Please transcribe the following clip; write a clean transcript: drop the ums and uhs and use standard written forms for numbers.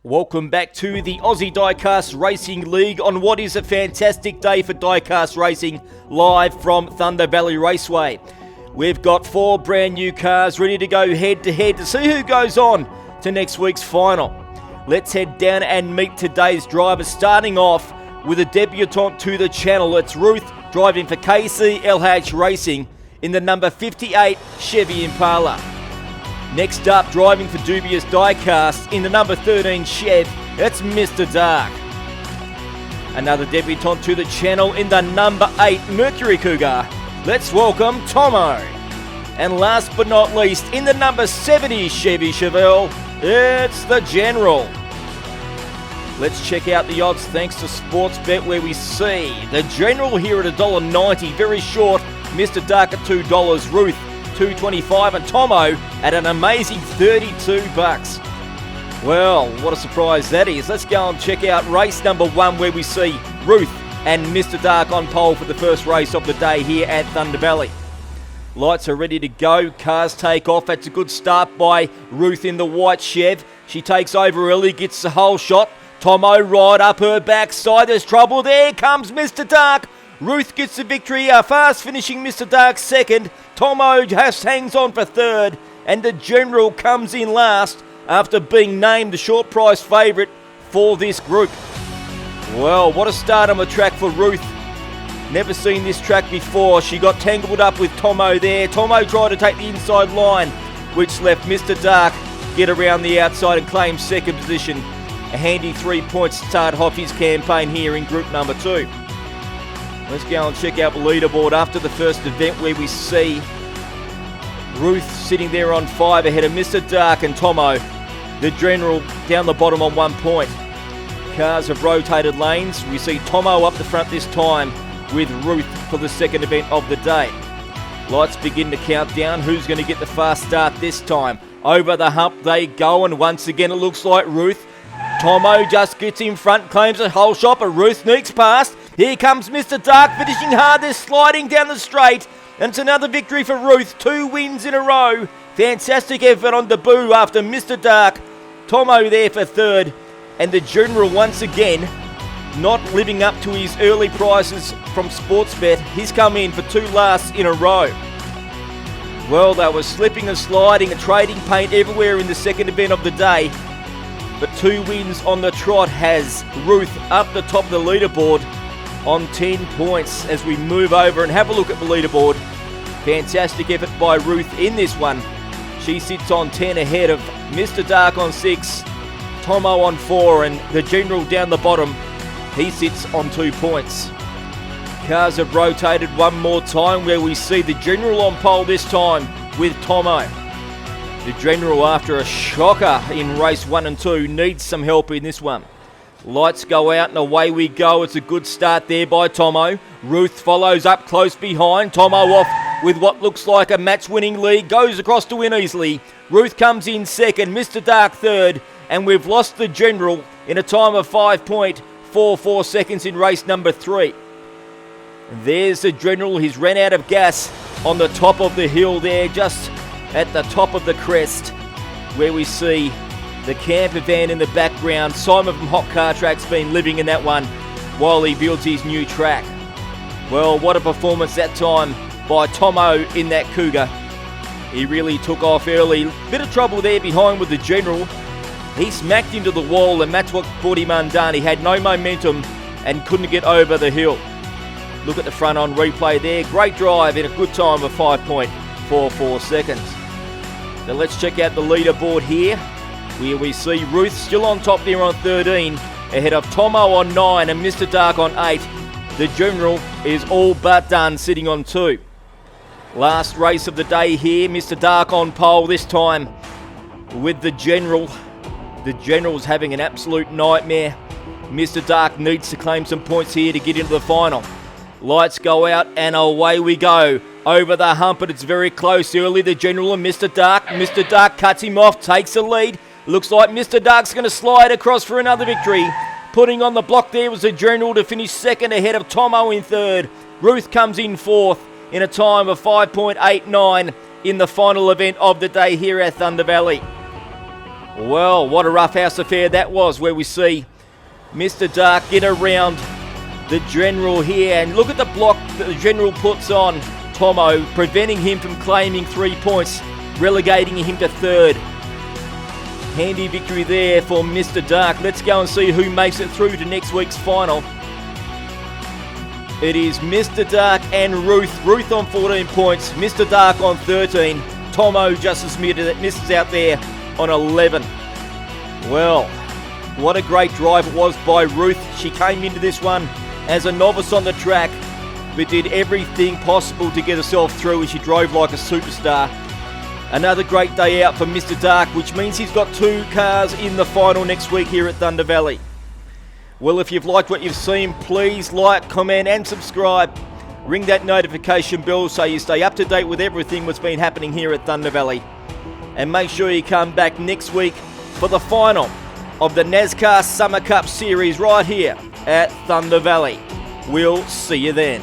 Welcome back to the Aussie Diecast Racing League on what is a fantastic day for diecast racing, live from Thunder Valley Raceway. We've got 4 brand new cars ready to go head to head to see who goes on to next week's final. Let's head down and meet today's drivers, starting off with a debutante to the channel. It's Ruth driving for KCLH Racing in the number 58 Chevy Impala. Next up, driving for Dubious Diecast in the number 13 Chev, it's Mr.Darq. Another debutante to the channel in the number 8 Mercury Cougar. Let's welcome Tomo. And last but not least, in the number 70 Chevy Chevelle, it's the General. Let's check out the odds thanks to Sportsbet, where we see the General here at $1.90, very short, Mr.Darq at $2, Ruth $2.25 and Tomo at an amazing $32. Well, what a surprise that is. Let's go and check out race number 1, where we see Ruth and Mr.Darq on pole for the first race of the day here at Thunder Valley. Lights are ready to go. Cars take off. That's a good start by Ruth in the white Chev. She takes over early, gets the whole shot. Tomo right up her backside. There's trouble. There comes Mr.Darq. Ruth gets the victory, fast finishing Mr.Darq second. Tomo just hangs on for third, and the General comes in last after being named the short price favourite for this group. Well, what a start on the track for Ruth. Never seen this track before. She got tangled up with Tomo there. Tomo tried to take the inside line, which left Mr.Darq get around the outside and claim second position. A handy 3 points to start off his campaign here in group number 2. Let's go and check out the leaderboard after the first event, where we see Ruth sitting there on 5 ahead of Mr.Darq and Tomo. The General down the bottom on 1 point. Cars have rotated lanes. We see Tomo up the front this time with Ruth for the second event of the day. Lights begin to count down. Who's going to get the fast start this time? Over the hump they go, and once again it looks like Ruth. Tomo just gets in front, claims a whole shot, but Ruth sneaks past. Here comes Mr.Darq, finishing hard. They're sliding down the straight. And it's another victory for Ruth. 2 wins in a row. Fantastic effort on debut after Mr.Darq. Tomo there for third. And the General once again not living up to his early prices from Sportsbet. He's come in for 2 lasts in a row. Well, they were slipping and sliding and trading paint everywhere in the second event of the day. But 2 wins on the trot has Ruth up the top of the leaderboard on 10 points as we move over and have a look at the leaderboard. Fantastic effort by Ruth in this one. She sits on 10 ahead of Mr.Darq on 6, Tomo on 4, and the General down the bottom. He sits on 2 points. Cars have rotated one more time, where we see the General on pole this time with Tomo. The General, after a shocker in race 1 and 2, needs some help in this one. Lights go out and away we go. It's a good start there by Tomo. Ruth follows up close behind. Tomo off with what looks like a match-winning lead. Goes across to win easily. Ruth comes in second. Mr.Darq third. And we've lost the General in a time of 5.44 seconds in race number 3. There's the General. He's ran out of gas on the top of the hill there, just at the top of the crest, where we see the camper van in the background. Simon from Hot Car Track's been living in that one while he builds his new track. Well, what a performance that time by Tomo in that Cougar. He really took off early. Bit of trouble there behind with the General. He smacked into the wall, and that's what brought him undone. He had no momentum and couldn't get over the hill. Look at the front on replay there. Great drive in a good time of 5.44 seconds. Now let's check out the leaderboard here, where we see Ruth still on top there on 13, ahead of Tomo on 9 and Mr.Darq on 8. The General is all but done, sitting on 2. Last race of the day here, Mr.Darq on pole this time with the General. The General's having an absolute nightmare. Mr.Darq needs to claim some points here to get into the final. Lights go out and away we go. Over the hump, but it's very close early. The General and Mr.Darq. Mr.Darq cuts him off, takes the lead. Looks like Mr.Darq's going to slide across for another victory. Putting on the block there was the General to finish second ahead of Tomo in third. Ruth comes in fourth. in a time of 5.89 in the final event of the day here at Thunder Valley. Well, what a roughhouse affair that was, where we see Mr.Darq get around the General here. And look at the block that the General puts on Tomo, preventing him from claiming 3 points, relegating him to third. Handy victory there for Mr.Darq. Let's go and see who makes it through to next week's final. It is Mr.Darq and Ruth. Ruth on 14 points, Mr.Darq on 13. Tomo just misses out there on 11. Well, what a great drive it was by Ruth. She came into this one as a novice on the track, but did everything possible to get herself through as she drove like a superstar. Another great day out for Mr.Darq, which means he's got 2 cars in the final next week here at Thunder Valley. Well, if you've liked what you've seen, please like, comment and subscribe. Ring that notification bell so you stay up to date with everything that's been happening here at Thunder Valley. And make sure you come back next week for the final of the Nascar Summer Cup Series right here at Thunder Valley. We'll see you then.